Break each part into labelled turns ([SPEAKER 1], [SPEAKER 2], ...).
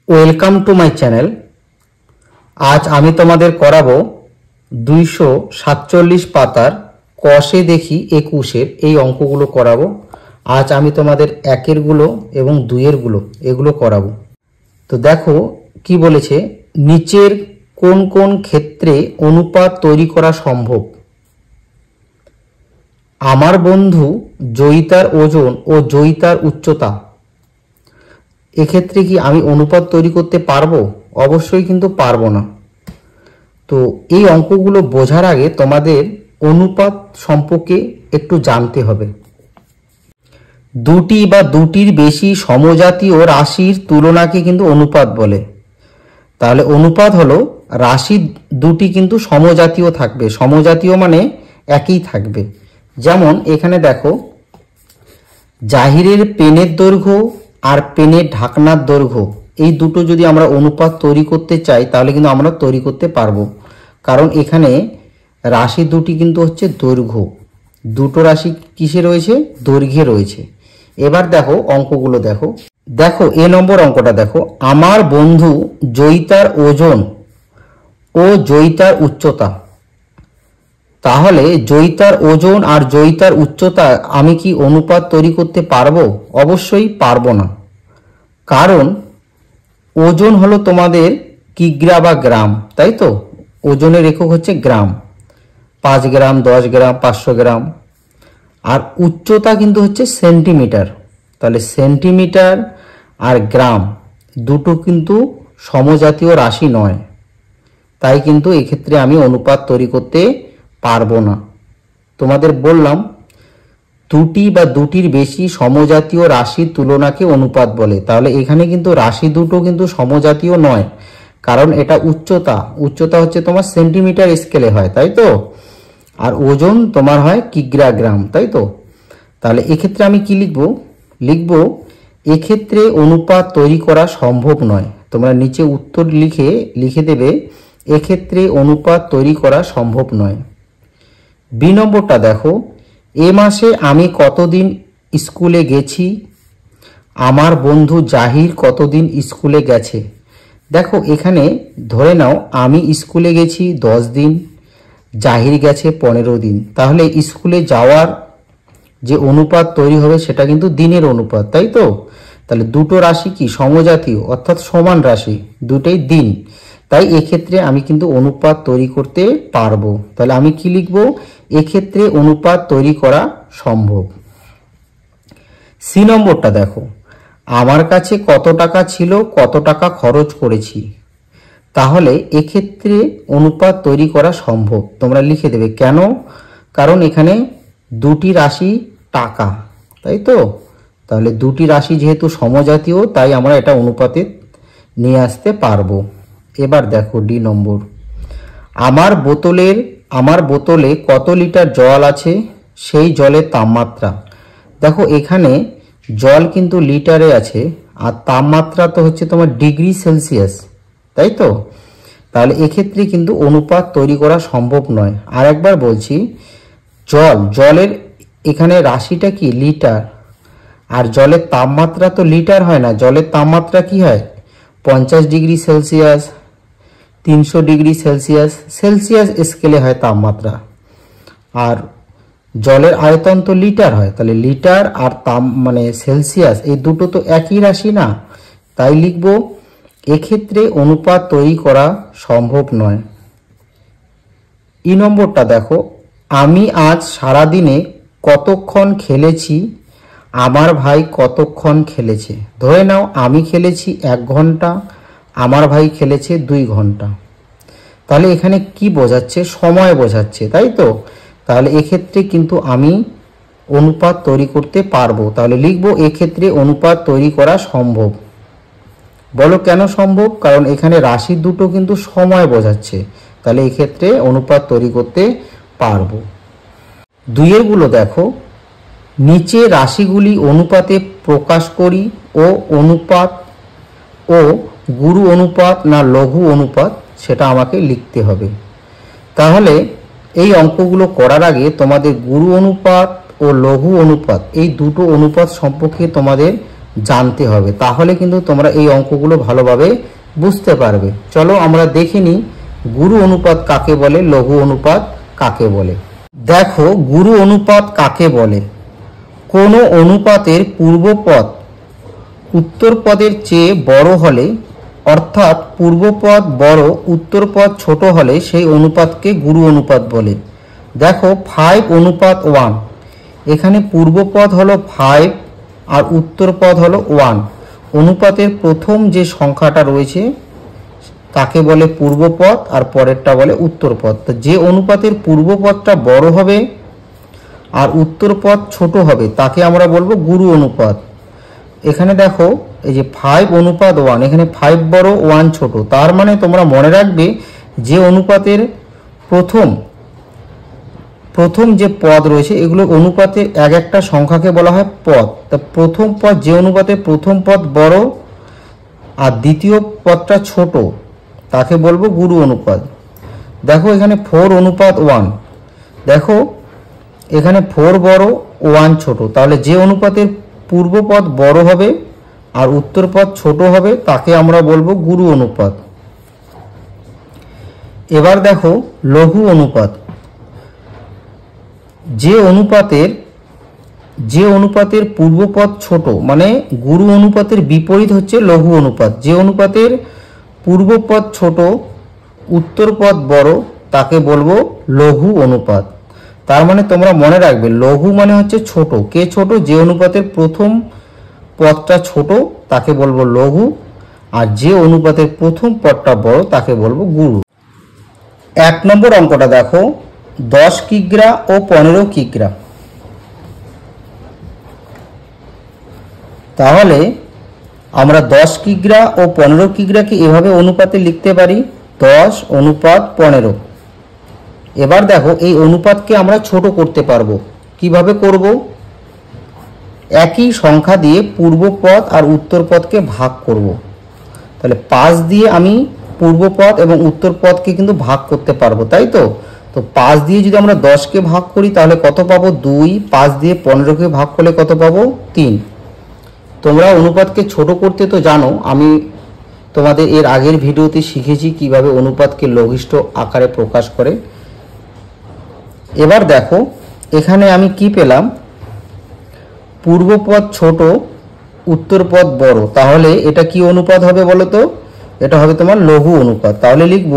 [SPEAKER 1] Welcome to my channel. আজ আমি তোমাদের করাবো 247 পাতার কষে দেখি 21-এর এই অঙ্কগুলো করাবো। আজ আমি তোমাদের একের গুলো এবং দুইয়ের গুলো এগুলো করাবো। তো দেখো কি বলেছে, নিচের কোন কোন ক্ষেত্রে অনুপাত তৈরি করা সম্ভব? আমার বন্ধু জয়িতার ওজন ও জয়িতার উচ্চতা, এক্ষেত্রে কি আমি অনুপাত তৈরি করতে পারবো? অবশ্যই কিন্তু পারবো না। তো এই অঙ্কগুলো বোঝার আগে তোমাদের অনুপাত সম্পর্কে একটু জানতে হবে। দুটি বা দুটির বেশি সমজাতীয় রাশির তুলনাকে কিন্তু অনুপাত বলে। তাহলে অনুপাত হলো রাশি দুটি কিন্তু সমজাতীয় থাকবে। সমজাতীয় মানে একই থাকবে। যেমন এখানে দেখো, জাহিরের পেনের দৈর্ঘ্য আর পেনের ঢাকনার দৈর্ঘ্য, এই দুটো যদি আমরা অনুপাত তৈরি করতে চাই তাহলে কিন্তু আমরা তৈরি করতে পারবো। কারণ এখানে রাশি দুটি কিন্তু হচ্ছে দৈর্ঘ্য, দুটো রাশি কিসে রয়েছে? দৈর্ঘ্যে রয়েছে। এবার দেখো অঙ্কগুলো দেখো। দেখো এ নম্বর অঙ্কটা দেখো, আমার বন্ধু জয়িতার ওজন ও জয়িতার উচ্চতা। তাহলে জয়িতার ওজন আর জয়িতার উচ্চতা আমি কি অনুপাত তৈরি করতে পারবো? অবশ্যই পারবো না। কারণ ওজন হলো তোমাদের কিগ্রা বা গ্রাম, তাই তো? ওজনের একক হচ্ছে গ্রাম, 5 গ্রাম, 10 গ্রাম, 500 গ্রাম। আর উচ্চতা কিন্তু হচ্ছে সেন্টিমিটার। তাহলে সেন্টিমিটার আর গ্রাম দুটো কিন্তু সমজাতীয় রাশি নয়, তাই কিন্তু এক্ষেত্রে আমি অনুপাত তৈরি করতে পারবো না। তোমাদের বললাম দুটি বা দুটির বেশি সমজাতীয় রাশির তুলনাকে অনুপাত বলে। তাহলে এখানে কিন্তু রাশি দুটো কিন্তু সমজাতীয় নয়, কারণ এটা উচ্চতা। উচ্চতা হচ্ছে তোমার সেন্টিমিটার স্কেলে হয়, তাই তো? আর ওজন তোমার হয় কিগ্রা গ্রাম, তাই তো? তাহলে এক্ষেত্রে আমি কি লিখবো? লিখবো এক্ষেত্রে অনুপাত তৈরি করা সম্ভব নয়। তোমরা নিচে উত্তর লিখে দেবে এক্ষেত্রে অনুপাত তৈরি করা সম্ভব নয়। বি নম্বরটা দেখো, এ মাসে আমি কতদিন স্কুলে গেছি? আমার বন্ধু জাহির কতদিন স্কুলে গেছে? দেখো এখানে ধরে নাও আমি স্কুলে গেছি 10 দিন, জাহির গেছে 15 দিন। তাহলে স্কুলে যাওয়ার যে অনুপাত তৈরি হবে সেটা কিন্তু দিনের অনুপাত, তাই তো? তাহলে দুটো রাশি কি সমজাতীয়, অর্থাৎ সমান রাশি, দুটোই দিন। তাই এক্ষেত্রে আমি কিন্তু অনুপাত তৈরি করতে পারবো। তাহলে আমি কি লিখবো? এক্ষেত্রে অনুপাত তৈরি করা সম্ভব। সি নম্বরটা দেখো, আমার কাছে কত টাকা ছিল, কত টাকা খরচ করেছি। তাহলে এক্ষেত্রে অনুপাত তৈরি করা সম্ভব। তোমরা লিখে দেবে কেন? কারণ এখানে দুটি রাশি টাকা, তাই তো? তাহলে দুটি রাশি যেহেতু সমজাতীয়, তাই আমরা এটা অনুপাতে নিয়ে আসতে পারবো। এবার দেখো ডি নম্বর, আমার বোতলে কত লিটার জল আছে, সেই জলের তাপমাত্রা। দেখো এখানে জল কিন্তু লিটারে আছে, আর তাপমাত্রা তো হচ্ছে তোমার ডিগ্রি সেলসিয়াস, তাই তো? তাহলে এক্ষেত্রে কিন্তু অনুপাত তৈরি করা সম্ভব নয়। আর একবার বলছি, জলের এখানে রাশিটা কি? লিটার। আর জলের তাপমাত্রা তো লিটার হয় না, জলের তাপমাত্রা কি হয়? 50 degree Celsius, 300 degree Celsius, Celsius স্কেলে হয় তাপমাত্রা। আর জলের আয়তন তো লিটার হয়। তাহলে লিটার আর সেলসিয়াস, এই দুটো তো একই রাশি না। তাই লিখব এক্ষেত্রে অনুপাত তৈরি করা সম্ভব নয়। ই নম্বরটা দেখো, আমি আজ সারাদিনে কতক্ষণ খেলেছি, আমার ভাই কতক্ষণ খেলেছে। ধরে নাও আমি খেলেছি 1 ঘন্টা, আমার ভাই খেলেছে 2 ঘন্টা। তাহলে এখানে কি বোঝাচ্ছে? সময় বোঝাচ্ছে, তাই তো? তাহলে এক্ষেত্রে কিন্তু আমি অনুপাত তৈরি করতে পারবো। তাহলে লিখবো এক্ষেত্রে অনুপাত তৈরি করা সম্ভব। বলো কেন সম্ভব? কারণ এখানে রাশি দুটো কিন্তু সময় বোঝাচ্ছে, তাহলে এক্ষেত্রে অনুপাত তৈরি করতে পারবো। দুইয়ের গুলো দেখো, নিচে রাশিগুলি অনুপাতে প্রকাশ করি ও অনুপাত ও গুরু অনুপাত না লঘু অনুপাত সেটা আমাকে লিখতে হবে। তাহলে এই অঙ্কগুলো করার আগে তোমাদের গুরু অনুপাত ও লঘু অনুপাত এই দুটো অনুপাত সম্পর্কে তোমাদের জানতে হবে, তাহলে কিন্তু তোমরা এই অঙ্কগুলো ভালোভাবে বুঝতে পারবে। চলো আমরা দেখে নিই গুরু অনুপাত কাকে বলে, লঘু অনুপাত কাকে বলে। দেখো গুরু অনুপাত কাকে বলে। কোনো অনুপাতের পূর্বপদ উত্তরপদের চেয়ে বড় হলে, অর্থাৎ পূর্বপদ বড় উত্তরপদ ছোট হলে সেই অনুপাতকে গুরু অনুপাত বলে। দেখো 5:1, এখানে পূর্বপদ হলো 5 আর উত্তরপদ হলো 1। অনুপাতের প্রথম যে সংখ্যাটা রয়েছে তাকে বলে পূর্বপদ আর পরেরটা বলে উত্তরপদ। তো যে অনুপাতের পূর্বপদটা বড় হবে আর উত্তরপদ ছোট হবে তাকে আমরা বলবো গুরু অনুপাত। এখানে দেখো এই যে 5:1, এখানে 5 বড় 1 ছোট, তার মানে তোমরা মনে রাখবে যে অনুপাতের প্রথম যে পদ রয়েছে এগুলো অনুপাতের এক একটা সংখ্যাকে বলা হয় পদ। তা প্রথম পদ, যে অনুপাতে প্রথম পদ বড় আর দ্বিতীয় পদটা ছোট তাকে বলবো গুরু অনুপাত। দেখো এখানে 4:1, দেখো এখানে 4 বড় 1 ছোট, তাহলে যে অনুপাতের পূর্বপদ বড় হবে আর উত্তরপদ ছোট হবে তাকে আমরা বলবো গুরু অনুপাত। এবার দেখো লঘু অনুপাত। যে অনুপাতের পূর্বপদ ছোট, মানে গুরু অনুপাতের বিপরীত হচ্ছে লঘু অনুপাত। যে অনুপাতের পূর্বপদ ছোট উত্তরপদ বড় তাকে বলবো লঘু অনুপাত। তার মানে তোমরা মনে রাখবে লঘু মানে হচ্ছে ছোট। কে ছোট? যে অনুপাতের প্রথম পদটা ছোট তাকে বলবো লঘু, আর যে অনুপাতের প্রথম পদটা বড় তাকে বলবো গুরু। 1 নম্বর অঙ্কটা দেখো 10 কিগ্রা ও 15 কিগ্রা। তাহলে আমরা 10 কিগ্রা ও 15 কিগ্রাকে এভাবে অনুপাতে লিখতে পারি 10:15। এবার দেখো এই অনুপাতকে আমরা ছোট করতে পারবো। কিভাবে করব? একই সংখ্যা দিয়ে পূর্বপদ আর উত্তরপদকে ভাগ করব। তাহলে 5 দিয়ে আমি পূর্বপদ এবং উত্তরপদকে কিন্তু ভাগ করতে পারবো, তাই তো? তো 5 দিয়ে যদি আমরা 10কে ভাগ করি তাহলে কত পাবো? 2। 5 দিয়ে 15কে ভাগ করলে কত পাবো? 3। তোমরা অনুপাতকে ছোট করতে তো জানো, আমি তোমাদের এর আগের ভিডিওতে শিখেছি কিভাবে অনুপাতকে লঘিষ্ঠ আকারে প্রকাশ করে। এবার দেখো এখানে আমি কি পেলাম? পূর্বপদ ছোট উত্তরপদ বড়, তাহলে এটা কি অনুপাত হবে বলো তো? এটা হবে তোমার লঘু অনুপাত। তাহলে লিখব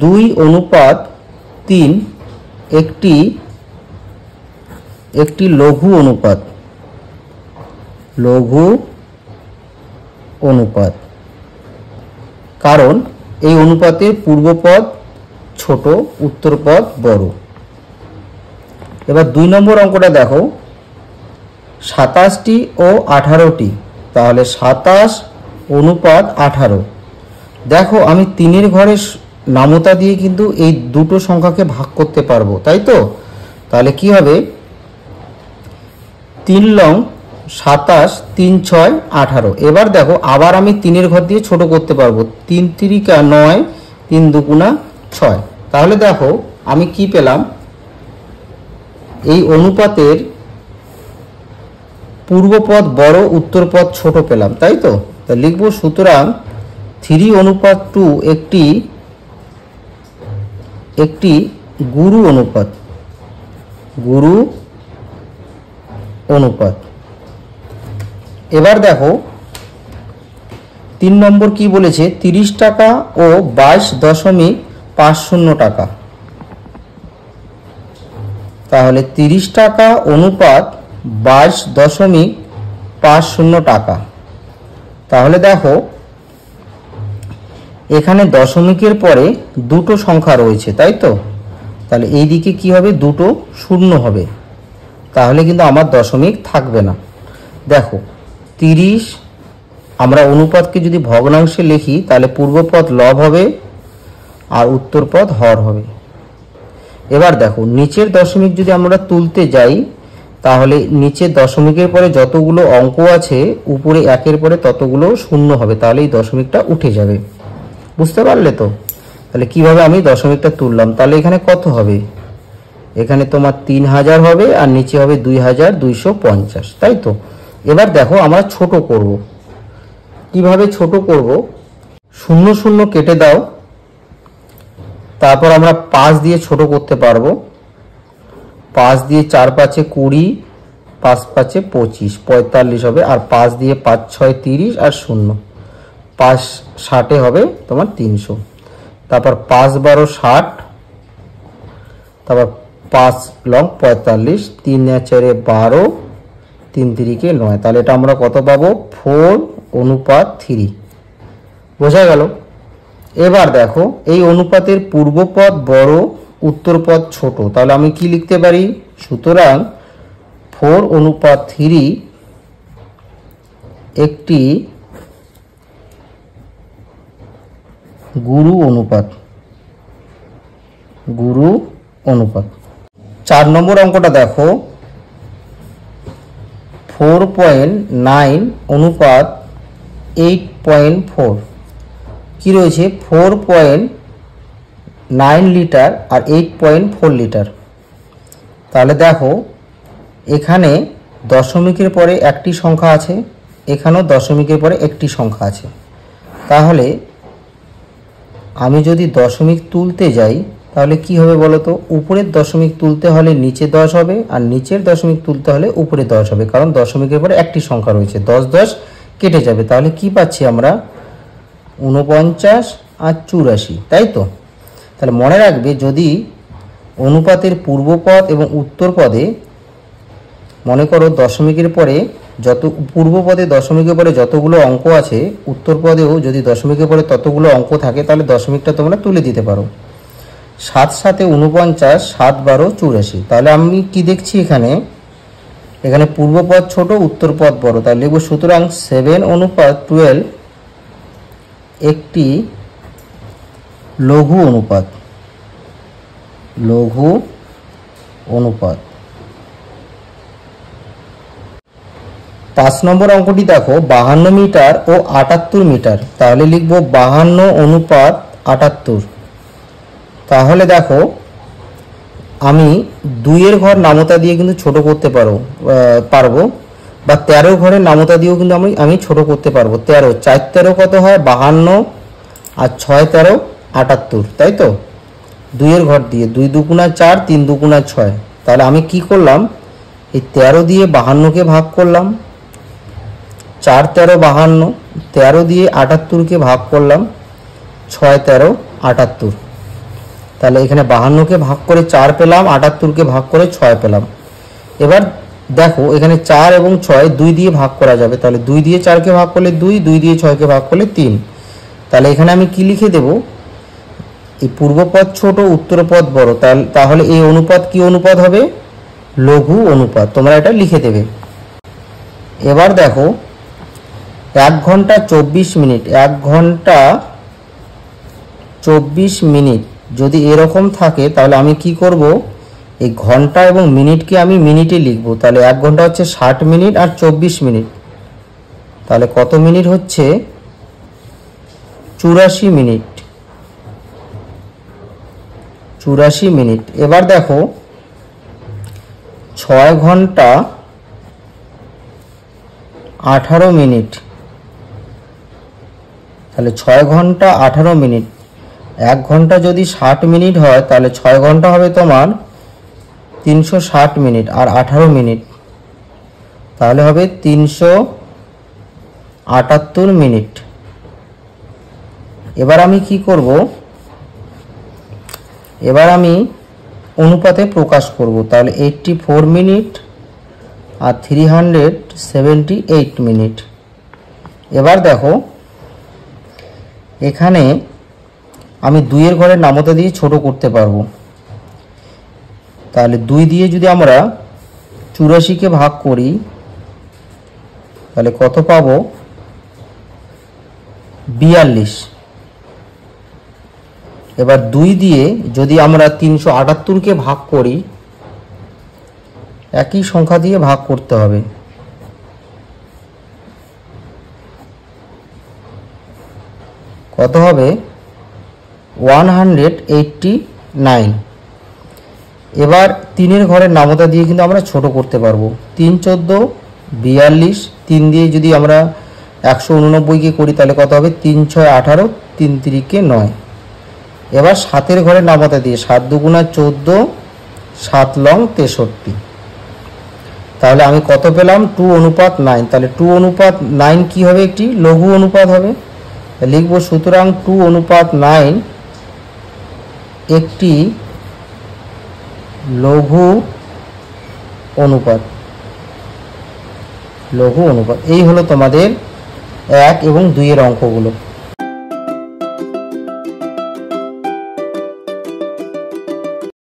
[SPEAKER 1] 2:3 একটি লঘু অনুপাত। লঘু অনুপাত, কারণ এই অনুপাতের পূর্বপদ ছোট উত্তরপদ বড়। এবার 2 নম্বর অঙ্কটা দেখো 27টি ও 18টি। তাহলে 27:18। দেখো আমি 3-এর ঘরের নামতা দিয়ে কিন্তু এই দুটো সংখ্যাকে ভাগ করতে পারবো, তাই তো? তাহলে কি হবে? 3 লং 27, 3 6 18। এবার দেখো আবার আমি 3-এর ঘর দিয়ে ছোট করতে পারবো। 3 3 9, 3 2 6। তাহলে দেখো আমি কি পেলাম? এই অনুপাতের পূর্বপদ বড় উত্তরপদ ছোট পেলাম, তাই তো? তা লিখব সুতরাং 3:2 একটি গুরু অনুপাত। গুরু অনুপাত। এবার দেখো 3 নম্বর কি বলেছে? 30 টাকা ও 22.50 টাকা। তাহলে 30 টাকা অনুপাত 22.50 টাকা। তাহলে দেখো এখানে দশমিকের পরে দুটো সংখ্যা রয়েছে, তাই তো? তাহলে এই দিকে কি হবে? দুটো শূন্য হবে, তাহলে কিন্তু আমার দশমিক থাকবে না। দেখো 30 আমরা অনুপাতকে যদি ভগ্নাংশে লিখি তাহলে পূর্বপদ লব হবে আর উত্তরপদ হর হবে। এবার দেখো নিচের দশমিক যদি আমরা তুলতে যাই তাহলে নিচের দশমিকের পরে যতগুলো অঙ্ক আছে উপরে 1-এর পরে ততগুলো শূন্য হবে, তাহলে এই দশমিকটা উঠে যাবে। বুঝতে পারলে তো? তাহলে কিভাবে আমি দশমিকটা তুললাম? তাহলে এখানে কত হবে? এখানে তোমার 3000 হবে আর নিচে হবে 2250, তাই তো? এবার দেখো আমরা ছোট করব। কিভাবে ছোট করব, 0 0 কেটে দাও, তারপর আমরা 5 দিয়ে ছোট করতে পারবো। 5 দিয়ে 4 5 20, 5 5 25, 45 হবে। আর 5 দিয়ে 5 6 30 আর 0, 5 60 হবে তোমার 300। তারপর 5 12 60, তারপর 5 লং 45, 3 4 12, 3 3 9। তাহলে এটা আমরা কত পাবো? 4:3। বোঝা গেল? এবার দেখো এই অনুপাতের পূর্বপদ বড়, উত্তরপদ ছোট, তাহলে আমি কি লিখতে পারি? সুতরাং 4:3 একটি গুরু অনুপাত। গুরু অনুপাত। 4 নম্বর অঙ্কটা দেখো, 4.9 অনুপাত 8.4। কি রয়েছে? 4.9 লিটার আর 8.4 লিটার। তাহলে দেখো এখানে দশমিকের পরে একটি সংখ্যা আছে, এখানেও দশমিকের পরে একটি সংখ্যা আছে। তাহলে আমি যদি দশমিক তুলতে যাই তাহলে কি হবে বলো তো? উপরের দশমিক তুলতে হলে নিচে 10 হবে, আর নিচের দশমিক তুলতে হলে উপরে 10 হবে, কারণ দশমিকের পরে একটি সংখ্যা রয়েছে। 10 10 কেটে যাবে। তাহলে কি পাচ্ছি আমরা? 49 আর 84, তাই তো? তাহলে মনে রাখবে, যদি অনুপাতের পূর্বপদ এবং উত্তর পদে, মনে করো দশমিকের পরে পূর্বপদে দশমিকের পরে যতগুলো অঙ্ক আছে, উত্তর পদেও যদি দশমিকের পরে ততগুলো অঙ্ক থাকে, তাহলে দশমিকটা তোমরা তুলে দিতে পারো। 7 7 49, 7 12 84। তাহলে আমি কি দেখছি এখানে? এখানে পূর্বপদ ছোট, উত্তরপদ বড়। তাহলে লিখব সুতরাং 7:12 একটি লঘু অনুপাত। লঘু অনুপাত। 5 নম্বর অঙ্কটি দেখো, 52 মিটার ও 78 মিটার। তাহলে লিখব 52:78। তাহলে দেখো আমি 2 ঘর নামতা দিয়ে কিন্তু ছোট করতে পারবো, বা 13 ঘরের নামতা দিয়েও কিন্তু আমি ছোট করতে পারবো। 13 4 13 কত হয়? 52, আর 6 13 78, তাই তো? 2 ঘর দিয়ে 2 2 4, 3 2 6। তাহলে আমি কি করলাম? এই 13 দিয়ে 52কে ভাগ করলাম, 4 13 52, 13 দিয়ে 78কে ভাগ করলাম, 6 13 78। তাহলে এখানে 52কে ভাগ করে 4 পেলাম, 78কে ভাগ করে 6 পেলাম। এবার দেখো এখানে 4 এবং 6 2 দিয়ে ভাগ করা যাবে। তাহলে 2 দিয়ে 4কে ভাগ করলে 2, 2 দিয়ে 6কে ভাগ করলে 3। তাহলে এখানে আমি কি লিখে দেব? এই পূর্বপদ ছোট, উত্তরপদ বড়। তাহলে এই অনুপাত কি অনুপাত হবে? লঘু অনুপাত। তোমরা এটা লিখে দেবে। এবার দেখো 1 ঘন্টা 24 মিনিট, 1 ঘন্টা 24 মিনিট যদি এরকম থাকে, তাহলে আমি কি করব? এই ঘন্টা এবং মিনিটকে আমি মিনিটে লিখব। তাহলে 1 ঘন্টা হচ্ছে 60 মিনিট আর 24 মিনিট। তাহলে কত মিনিট হচ্ছে? 84 মিনিট। 84 মিনিট। এবার দেখো 6 ঘন্টা 18 মিনিট। তাহলে 6 ঘন্টা 18 মিনিট। 1 ঘন্টা যদি 60 মিনিট হয়, তাহলে 6 ঘন্টা হবে তোমার 360 মিনিট আর 18 মিনিট, তাহলে হবে 378 মিনিট। এবার আমি কি করব? এবার আমি অনুপাতে প্রকাশ করব। তাহলে 84 মিনিট আর 378 মিনিট। এবার দেখো এখানে আমি 2 ঘরের নামতা দিয়ে ছোট করতে পারবো। তাহলে 2 দিয়ে যদি আমরা 84কে ভাগ করি, তাহলে কত পাবো? 42। এবার 2 দিয়ে যদি আমরা 378কে ভাগ করি, একই সংখ্যা দিয়ে ভাগ করতে হবে। কত হবে? 189। এবার 3 ঘরের নামতা দিয়ে কিন্তু আমরা ছোট করতে পারবো। 3 14 42, 3 দিয়ে যদি আমরা 189কে করি তাহলে কত হবে? 3 6 18, 3 3 9। এবার 7-এর ঘরে নামাতে দিয়ে 7 2 14, 7 লং 63। তাহলে আমি কত পেলাম? 2:9। তাহলে 2:9 কি হবে? একটি লঘু অনুপাত হবে। লিখব সুতরাং 2:9 একটি লঘু অনুপাত। লঘু অনুপাত। এই হলো তোমাদের 1 এবং 2 এর অঙ্কগুলো।